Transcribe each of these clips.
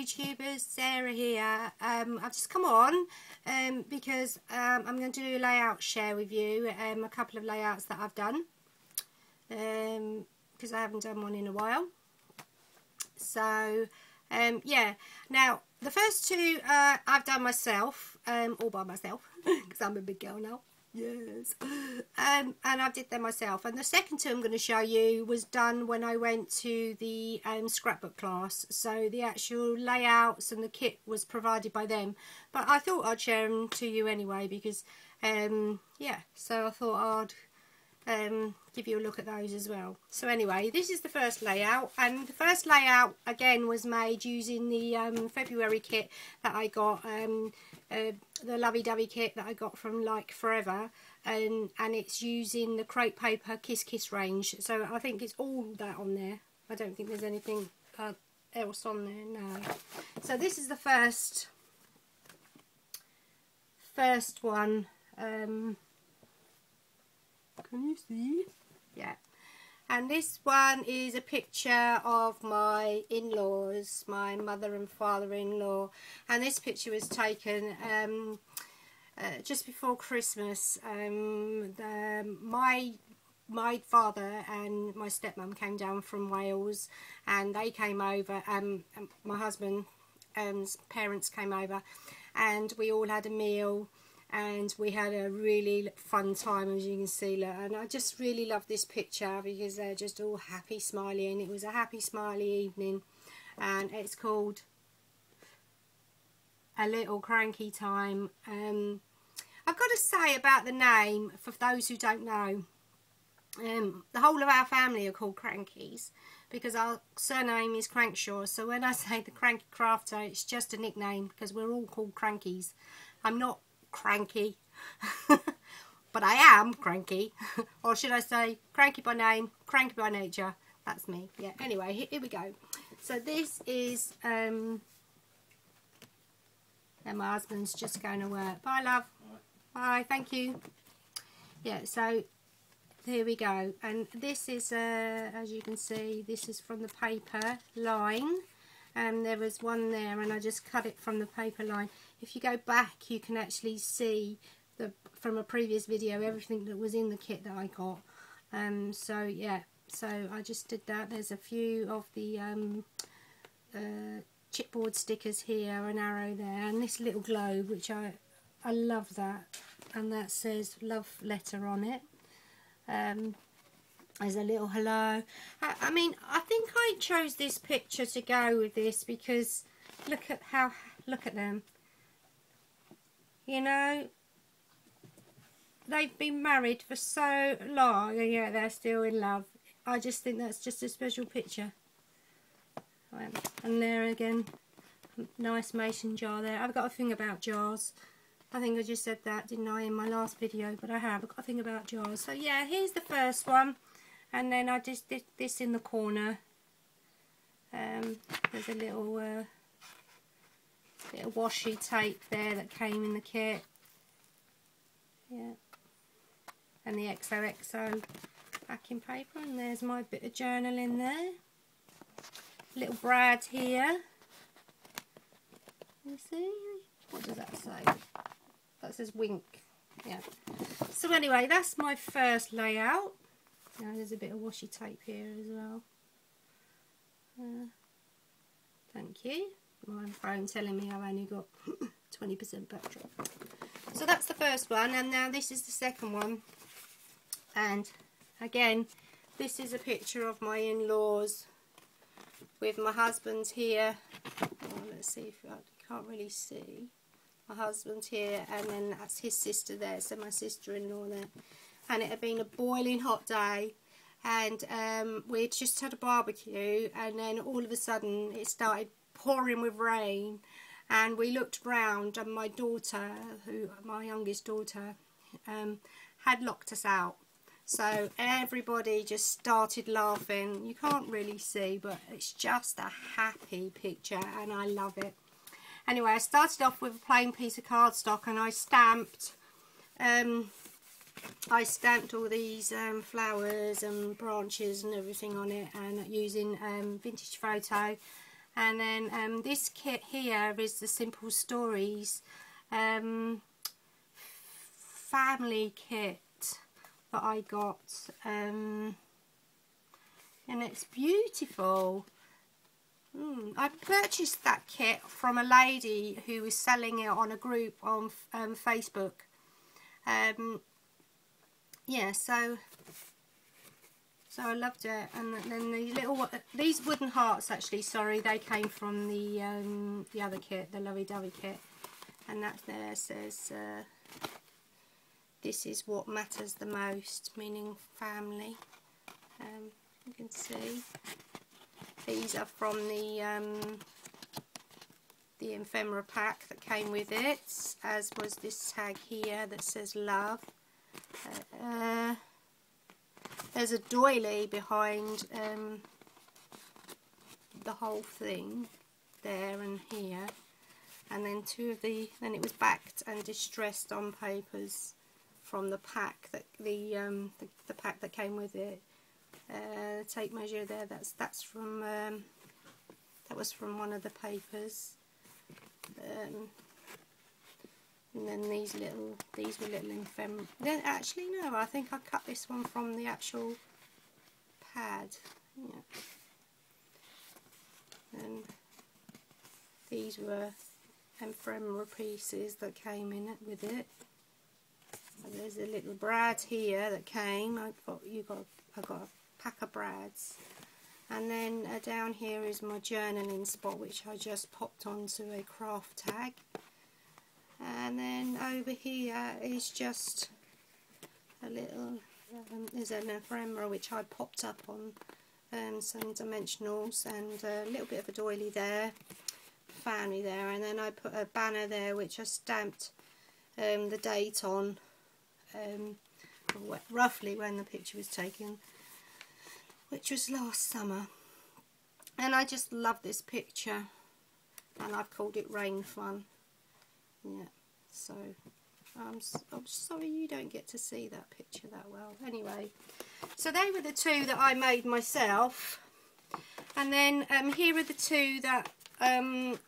YouTubers, Sarah here. I've just come on because I'm going to do a layout share with you, a couple of layouts that I've done because I haven't done one in a while. So yeah, now the first two I've done myself, all by myself because I'm a big girl now. Yes, and I did them myself, and the second two I'm going to show you was done when I went to the scrapbook class. So the actual layouts and the kit was provided by them, but I thought I'd share them to you anyway because yeah, so I thought I'd give you a look at those as well. So anyway, this is the first layout, and the first layout again was made using the February kit that I got, the lovey-dovey kit that I got from Like Forever, and it's using the crepe paper Kiss Kiss range. So I think it's all that on there. I don't think there's anything else on there, no. So this is the first one. Can you see? Yeah. And this one is a picture of my in-laws, my mother and father-in-law. And this picture was taken just before Christmas. My father and my stepmom came down from Wales, and they came over, and my husband's parents came over, and we all had a meal. And we had a really fun time, as you can see, look. And I just really love this picture because they're just all happy, smiley, and it was a happy, smiley evening. And it's called A Little Cranky Time. I've got to say about the name, for those who don't know, the whole of our family are called Crankies because our surname is Crankshaw. So when I say the Cranky Crafter, it's just a nickname because we're all called Crankies. I'm not cranky, but I am cranky, or should I say cranky by name, cranky by nature. That's me. Yeah, anyway, here we go. So this is and my husband's just going to work. Bye, love. Bye, thank you. Yeah, so here we go, and this is as you can see, this is from the paper line, and there was one there and I just cut it from the paper line. If you go back, you can actually see from a previous video everything that was in the kit that I got. So yeah, so I just did that. There's a few of the chipboard stickers here, an arrow there, and this little globe, which I love that, and that says love letter on it. There's a little hello. I mean, I think I chose this picture to go with this because look at them. You know, they've been married for so long and yet they're still in love. I just think that's just a special picture. And there again, nice mason jar there. I've got a thing about jars. I think I just said that, didn't I, in my last video? But I have. I've got a thing about jars. So yeah, here's the first one. And then I just did this in the corner. There's a little washi tape there that came in the kit. Yeah. And the XOXO backing paper. And there's my bit of journal in there. Little Brad here. You see? What does that say? That says wink. Yeah. So anyway, that's my first layout. Now there's a bit of washi tape here as well. Thank you. My phone telling me I've only got 20% battery. So that's the first one, and now this is the second one. And again, this is a picture of my in-laws with my husband here. Oh, let's see if I can't really see. My husband here, and then that's his sister there, so my sister-in-law there. And it had been a boiling hot day, and we'd just had a barbecue, and then all of a sudden it started pouring with rain, and we looked round, and my daughter, my youngest daughter, had locked us out. So everybody just started laughing. You can't really see, but it's just a happy picture, and I love it. Anyway, I started off with a plain piece of cardstock, and I stamped all these flowers and branches and everything on it, and using vintage photo, And then this kit here is the Simple Stories family kit that I got, and it's beautiful. I purchased that kit from a lady who was selling it on a group on Facebook. Yeah, so I loved it. And then these wooden hearts, actually, sorry, they came from the other kit, the Lovey Dovey kit, and that there says this is what matters the most, meaning family. You can see these are from the ephemera pack that came with it, as was this tag here that says love. There's a doily behind the whole thing there and here, and then then it was backed and distressed on papers from the pack that the pack that came with it. Tape measure there, that's from that was from one of the papers. And then these were little ephemera. Then actually no, I think I cut this one from the actual pad. Yeah. And these were ephemera pieces that came in it with it. And there's a little brad here that came. I got a pack of brads. And then down here is my journaling spot, which I just popped onto a craft tag. And then over here is just a little, there's an ephemera which I popped up on some dimensionals, and a little bit of a doily there, family there, and then I put a banner there which I stamped the date on, roughly when the picture was taken, which was last summer. And I just love this picture, and I've called it Rain Fun. Yeah, so I'm sorry you don't get to see that picture that well. Anyway, so they were the two that I made myself, and then here are the two that I'm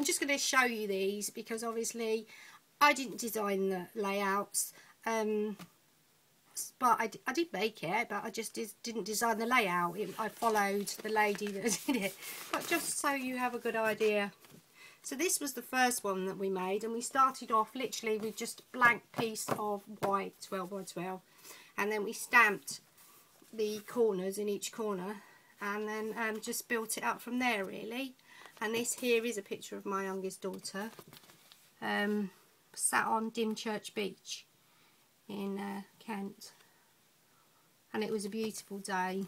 just going to show you these, because obviously I didn't design the layouts, but I did make it, but I just didn't design the layout. I followed the lady that did it, but just so you have a good idea. So this was the first one that we made, and we started off literally with just a blank piece of white 12 by 12, and then we stamped the corners in each corner, and then just built it up from there really. And this here is a picture of my youngest daughter, sat on Dymchurch Beach in Kent, and it was a beautiful day.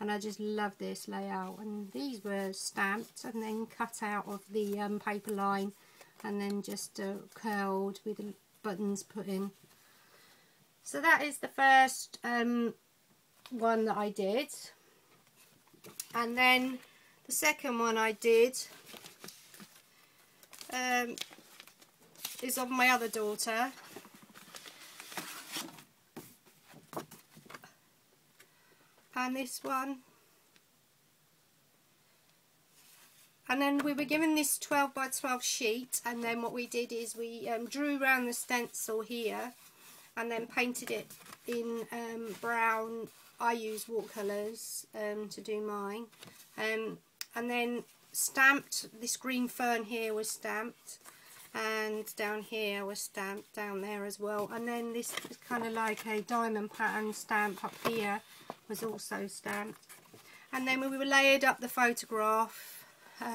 And I just love this layout, and these were stamped and then cut out of the paper line, and then just curled with the buttons put in. So that is the first one that I did, and then the second one I did is of my other daughter. And this one, and then we were given this 12 by 12 sheet, and then what we did is we drew around the stencil here and then painted it in brown. I used watercolours to do mine, and then stamped. This green fern here was stamped, and down here was stamped down there as well, and then this was kind of like a diamond pattern stamp up here was also stamped. And then we were layered up the photograph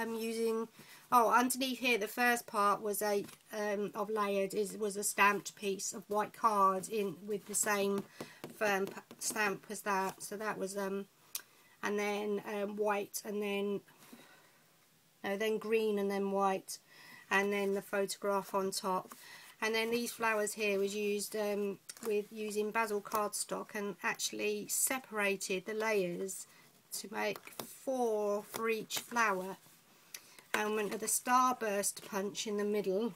using, underneath here the first part was of layered was a stamped piece of white card in with the same firm stamp as that. So that was and then white, and then green, and then white, and then the photograph on top. And then these flowers here was used with using basil cardstock, and actually separated the layers to make 4 for each flower, and went with a starburst punch in the middle,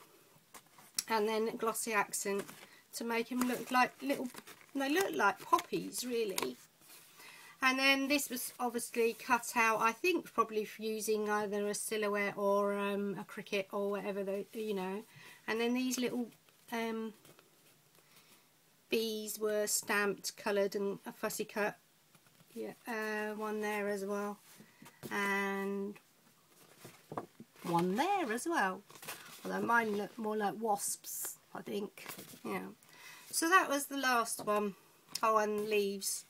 and then a glossy accent to make them look like they look like poppies really. And then this was obviously cut out, I think probably using either a silhouette or a cricket or whatever, you know. And then these little bees were stamped, coloured and a fussy cut. Yeah, one there as well. And one there as well. Although mine look more like wasps, I think. Yeah. So that was the last one. Oh, and leaves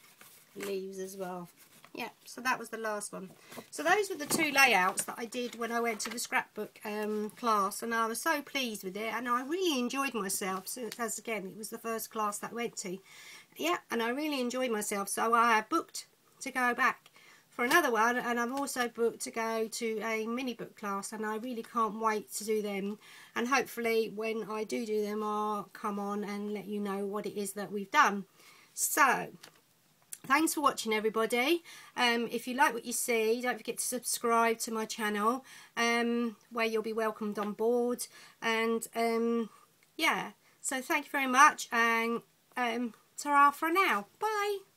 as well. Yeah, so that was the last one. So those were the two layouts that I did when I went to the scrapbook class, and I was so pleased with it, and I really enjoyed myself. So as again, it was the first class that I went to. Yeah, and I really enjoyed myself, so I booked to go back for another one, and I've also booked to go to a mini book class, and I really can't wait to do them. And hopefully when I do them, I'll come on and let you know what it is that we've done. So thanks for watching, everybody. If you like what you see, don't forget to subscribe to my channel, where you'll be welcomed on board. And yeah, so thank you very much, and ta-ra for now. Bye.